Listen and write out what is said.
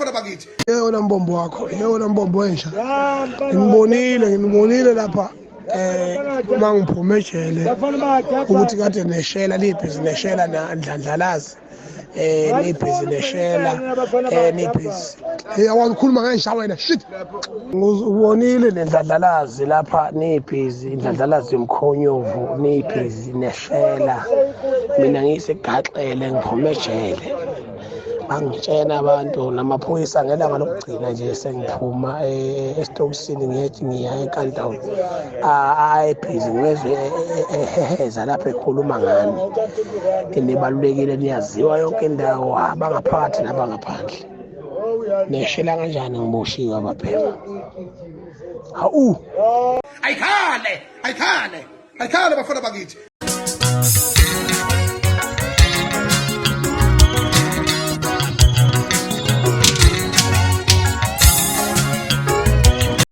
bafana bakithi. Yewona mbombo wakho, yewona mbombo entsha. Nginibonile lapha uma ngiphume ejele ukuthi kade neshela libhizinesi neshela Ndlandlalazi libhizineshela nibhizi yakwazi ukukhuluma ngengisha wena shit ngizibonile neNdlandlalazi lapha nibhizi Ndlandlalazi Mkhonyovu nibhizi neshela mina ngisegaxele ngiphume ejele bangitshena abantu namaphoyisa ngelanga lokugcina nje sengiphuma esitokisini ngiyethi ngiya enkantolo ayibhizi ngezwe eheheza lapha ekhuluma ngani nibalulekile niyaziwa yonke indawo abangaphakathi nabangaphandle neshela kanjani ngiboshiwe abaphema hawu Ayikhale bafana bakithi.